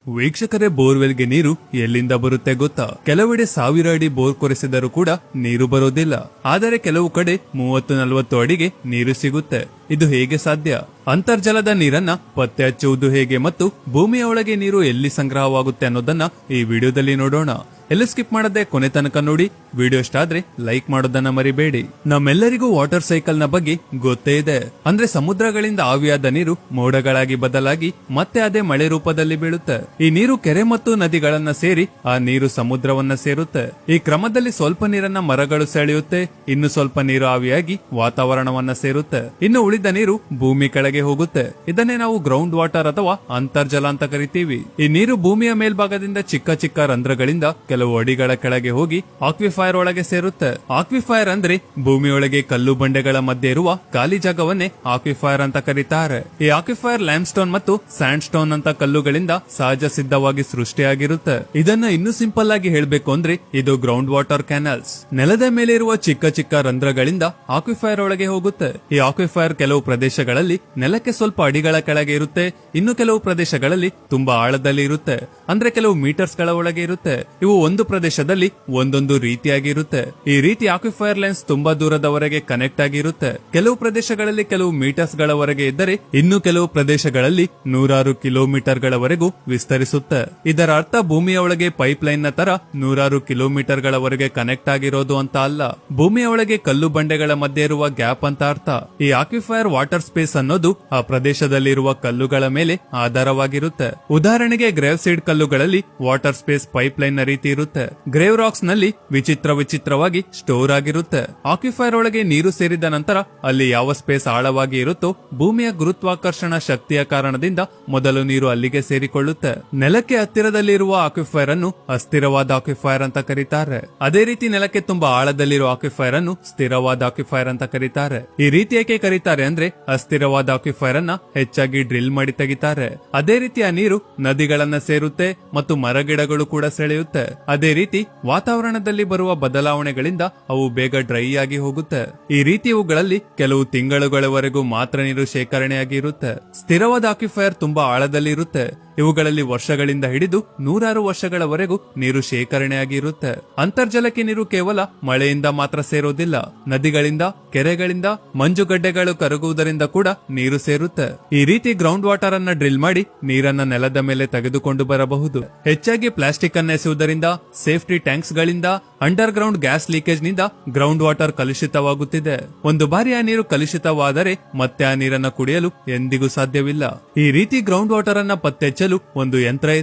ವೀಕ್ಷಕರೇ, ಬೋರ್ವೆಲ್ಗೆ ನೀರು ಎಲ್ಲಿಂದ ಬರುತ್ತೆ ಗೊತ್ತಾ? ಕೆಲವೆಡೆ 1000 ಅಡಿ ಬೋರ್ ಕೊರೆಸಿದರೂ ಕೂಡ ನೀರು ಬರೋದಿಲ್ಲ. ಆದರೆ ಕೆಲವು ಕಡೆ 30-40 ಅಡಿಗೆ ನೀರು ಸಿಗುತ್ತೆ. ಇದು ಹೇಗೆ ಸಾಧ್ಯ? ಅಂತರ್ಜಲದ ನೀರನ್ನ ಪತ್ತೆ ಹಚ್ಚುವುದು ಹೇಗೆ ಮತ್ತು ಭೂಮಿಯ ಒಳಗೆ ನೀರು ಎಲ್ಲಿ ಸಂಗ್ರಹವಾಗುತ್ತೆ ಅನ್ನೋದನ್ನ ಈ ವಿಡಿಯೋದಲ್ಲಿ ನೋಡೋಣ. ಎಲ್ಲ ಸ್ಕಿಪ್ ಮಾಡದೆ ಕೊನೆ ತನಕ ನೋಡಿ. ವಿಡಿಯೋ ಇಷ್ಟ ಆದ್ರೆ ಲೈಕ್ ಮಾಡೋದನ್ನ ಮರಿಬೇಡಿ. ನಮ್ಮೆಲ್ಲರಿಗೂ ವಾಟರ್ ಸೈಕಲ್ ನ ಬಗ್ಗೆ ಗೊತ್ತೇ ಇದೆ. ಅಂದ್ರೆ ಸಮುದ್ರಗಳಿಂದ ಆವಿಯಾದ ನೀರು ಮೋಡಗಳಾಗಿ ಬದಲಾಗಿ ಮತ್ತೆ ಅದೇ ಮಳೆ ರೂಪದಲ್ಲಿ ಬೀಳುತ್ತೆ. ಈ ನೀರು ಕೆರೆ ಮತ್ತು ನದಿಗಳನ್ನ ಸೇರಿ ಆ ನೀರು ಸಮುದ್ರವನ್ನ ಸೇರುತ್ತೆ. ಈ ಕ್ರಮದಲ್ಲಿ ಸ್ವಲ್ಪ ನೀರನ್ನ ಮರಗಳು ಸೆಳೆಯುತ್ತೆ, ಇನ್ನು ಸ್ವಲ್ಪ ನೀರು ಆವಿಯಾಗಿ ವಾತಾವರಣವನ್ನ ಸೇರುತ್ತೆ, ಇನ್ನು ಉಳಿದ ನೀರು ಭೂಮಿ ಕೆಳಗೆ ಹೋಗುತ್ತೆ. ಇದನ್ನೇ ನಾವು ಗ್ರೌಂಡ್ ವಾಟರ್ ಅಥವಾ ಅಂತರ್ಜಲ ಅಂತ ಕರಿತೀವಿ. ಈ ನೀರು ಭೂಮಿಯ ಮೇಲ್ಭಾಗದಿಂದ ಚಿಕ್ಕ ಚಿಕ್ಕ ರಂಧ್ರಗಳಿಂದ ಕೆಲವು ಅಡಿಗಳ ಕೆಳಗೆ ಹೋಗಿ ಆಕ್ವಿಫೈರ್ ಒಳಗೆ ಸೇರುತ್ತೆ. ಆಕ್ವಿಫೈರ್ ಅಂದ್ರೆ ಭೂಮಿಯೊಳಗೆ ಕಲ್ಲು ಬಂಡೆಗಳ ಮಧ್ಯೆ ಇರುವ ಖಾಲಿ ಜಾಗವನ್ನೇ ಆಕ್ವಿಫೈರ್ ಅಂತ ಕರೀತಾರೆ. ಈ ಆಕ್ವಿಫೈರ್ ಲೈಮ್ ಸ್ಟೋನ್ ಮತ್ತು ಸ್ಯಾಂಡ್ ಸ್ಟೋನ್ ಅಂತ ಕಲ್ಲುಗಳಿಂದ ಸಹಜ ಸಿದ್ಧವಾಗಿ ಸೃಷ್ಟಿಯಾಗಿರುತ್ತೆ. ಇದನ್ನ ಇನ್ನೂ ಸಿಂಪಲ್ ಆಗಿ ಹೇಳ್ಬೇಕು ಅಂದ್ರೆ ಇದು ಗ್ರೌಂಡ್ ವಾಟರ್ ಕ್ಯಾನಲ್ಸ್. ನೆಲದ ಮೇಲೆ ಇರುವ ಚಿಕ್ಕ ಚಿಕ್ಕ ರಂಧ್ರಗಳಿಂದ ಆಕ್ವಿಫೈರ್ ಒಳಗೆ ಹೋಗುತ್ತೆ. ಈ ಆಕ್ವಿಫೈರ್ ಕೆಲವು ಪ್ರದೇಶಗಳಲ್ಲಿ ನೆಲಕ್ಕೆ ಸ್ವಲ್ಪ ಅಡಿಗಳ ಕೆಳಗೆ ಇರುತ್ತೆ, ಇನ್ನು ಕೆಲವು ಪ್ರದೇಶಗಳಲ್ಲಿ ತುಂಬಾ ಆಳದಲ್ಲಿ ಇರುತ್ತೆ. ಅಂದ್ರೆ ಕೆಲವು ಮೀಟರ್ಸ್ ಗಳ ಒಳಗೆ ಇರುತ್ತೆ. ಇವು ಒಂದು ಪ್ರದೇಶದಲ್ಲಿ ಒಂದೊಂದು ರೀತಿಯಾಗಿ ಇರುತ್ತೆ. ಈ ರೀತಿ ಆಕ್ವಿಫೈರ್ ಲೈನ್ಸ್ ತುಂಬಾ ದೂರದವರೆಗೆ ಕನೆಕ್ಟ್ ಆಗಿರುತ್ತೆ. ಕೆಲವು ಪ್ರದೇಶಗಳಲ್ಲಿ ಕೆಲವು ಮೀಟರ್ಸ್ ಗಳವರೆಗೆ ಇದ್ದರೆ ಇನ್ನು ಕೆಲವು ಪ್ರದೇಶಗಳಲ್ಲಿ 100 ಕಿಲೋಮೀಟರ್ ಗಳವರೆಗೂ ವಿಸ್ತರಿಸುತ್ತೆ. ಇದರ ಅರ್ಥ ಭೂಮಿಯ ಒಳಗೆ ಪೈಪ್ ಲೈನ್ ನ ತರ 100 ಕಿಲೋಮೀಟರ್ ಗಳವರೆಗೆ ಕನೆಕ್ಟ್ ಆಗಿರೋದು ಅಂತ ಅಲ್ಲ. ಭೂಮಿಯ ಒಳಗೆ ಕಲ್ಲು ಬಂಡೆಗಳ ಮಧ್ಯೆ ಇರುವ ಗ್ಯಾಪ್ ಅಂತ ಅರ್ಥ. ಈ ಆಕ್ವಿಫೈರ್ ವಾಟರ್ ಸ್ಪೇಸ್ ಅನ್ನೋದು ಆ ಪ್ರದೇಶದಲ್ಲಿರುವ ಕಲ್ಲುಗಳ ಮೇಲೆ ಆಧಾರವಾಗಿರುತ್ತೆ. ಉದಾಹರಣೆಗೆ ಗ್ರೇವ್ ಸೀಡ್ ಕಲ್ಲುಗಳಲ್ಲಿ ವಾಟರ್ ಸ್ಪೇಸ್ ಪೈಪ್ ಲೈನ್ ನ ರೀತಿ ಇರುತ್ತೆ. ಗ್ರೇವ್ ರಾಕ್ಸ್ ನಲ್ಲಿ ವಿಚಿತ್ರವಾಗಿ ಸ್ಟೋರ್ ಆಗಿರುತ್ತೆ. ಆಕ್ವಿಫೈರ್ ಒಳಗೆ ನೀರು ಸೇರಿದ ನಂತರ ಅಲ್ಲಿ ಯಾವ ಸ್ಪೇಸ್ ಆಳವಾಗಿ ಇರುತ್ತೋ ಭೂಮಿಯ ಗುರುತ್ವಾಕರ್ಷಣ ಶಕ್ತಿಯ ಕಾರಣದಿಂದ ಮೊದಲು ನೀರು ಅಲ್ಲಿಗೆ ಸೇರಿಕೊಳ್ಳುತ್ತೆ. ನೆಲಕ್ಕೆ ಹತ್ತಿರದಲ್ಲಿರುವ ಆಕ್ವಿಫೈರ್ ಅನ್ನು ಅಸ್ಥಿರವಾದ ಆಕ್ವಿಫೈರ್ ಅಂತ ಕರೀತಾರೆ. ಅದೇ ರೀತಿ ನೆಲಕ್ಕೆ ತುಂಬಾ ಆಳದಲ್ಲಿರುವ ಆಕ್ವಿಫೈರ್ ಅನ್ನು ಸ್ಥಿರವಾದ ಆಕ್ವಿಫೈರ್ ಅಂತ ಕರೀತಾರೆ. ಈ ರೀತಿ ಏಕೆ ಕರೀತಾರೆ ಅಂದ್ರೆ ಅಸ್ಥಿರವಾದ ಆಕ್ವಿಫೈರ್ ಅನ್ನ ಹೆಚ್ಚಾಗಿ ಡ್ರಿಲ್ ಮಾಡಿ ತೆಗಿತಾರೆ. ಅದೇ ರೀತಿ ಆ ನೀರು ನದಿಗಳನ್ನ ಸೇರುತ್ತೆ ಮತ್ತು ಮರಗಿಡಗಳು ಕೂಡ ಸೆಳೆಯುತ್ತೆ. ಅದೇ ರೀತಿ ವಾತಾವರಣದಲ್ಲಿ ಬರುವ ಬದಲಾವಣೆಗಳಿಂದ ಅವು ಬೇಗ ಡ್ರೈ ಆಗಿ ಹೋಗುತ್ತೆ. ಈ ರೀತಿ ಇವುಗಳಲ್ಲಿ ಕೆಲವು ತಿಂಗಳುಗಳವರೆಗೂ ಮಾತ್ರ ನೀರು ಶೇಖರಣೆಯಾಗಿ ಇರುತ್ತೆ. ಸ್ಥಿರವಾದ ಆಕ್ವಿಫೈರ್ ತುಂಬಾ ಆಳದಲ್ಲಿ ಇರುತ್ತೆ. ಇವುಗಳಲ್ಲಿ ವರ್ಷಗಳಿಂದ ಹಿಡಿದು 100 ವರ್ಷಗಳವರೆಗೂ ನೀರು ಶೇಖರಣೆಯಾಗಿ ಇರುತ್ತೆ. ಅಂತರ್ಜಲಕ್ಕೆ ನೀರು ಕೇವಲ ಮಳೆಯಿಂದ ಮಾತ್ರ ಸೇರೋದಿಲ್ಲ. ನದಿಗಳಿಂದ, ಕೆರೆಗಳಿಂದ, ಮಂಜುಗಡ್ಡೆಗಳು ಕರಗುವುದರಿಂದ ಕೂಡ ನೀರು ಸೇರುತ್ತೆ. ಈ ರೀತಿ ಗ್ರೌಂಡ್ ವಾಟರ್ ಅನ್ನ ಡ್ರಿಲ್ ಮಾಡಿ ನೀರನ್ನ ನೆಲದ ಮೇಲೆ ತೆಗೆದುಕೊಂಡು ಬರಬಹುದು. ಹೆಚ್ಚಾಗಿ ಪ್ಲಾಸ್ಟಿಕ್ ಅನ್ನ ಎಸೆಯುವುದರಿಂದ, ಸೇಫ್ಟಿ ಟ್ಯಾಂಕ್ಸ್ ಗಳಿಂದ, ಅಂಡರ್ ಗ್ರೌಂಡ್ ಗ್ಯಾಸ್ ಲೀಕೇಜ್ ನಿಂದ ಗ್ರೌಂಡ್ ವಾಟರ್ ಕಲುಷಿತವಾಗುತ್ತಿದೆ. ಒಂದು ಬಾರಿ ಆ ನೀರು ಕಲುಷಿತವಾದರೆ ಮತ್ತೆ ಆ ನೀರನ್ನ ಕುಡಿಯಲು ಎಂದಿಗೂ ಸಾಧ್ಯವಿಲ್ಲ. ಈ ರೀತಿ ಗ್ರೌಂಡ್ ವಾಟರ್ ಅನ್ನ ಪತ್ತೆ ಹಚ್ಚಲು ಒಂದು ಯಂತ್ರ ಇದೆ.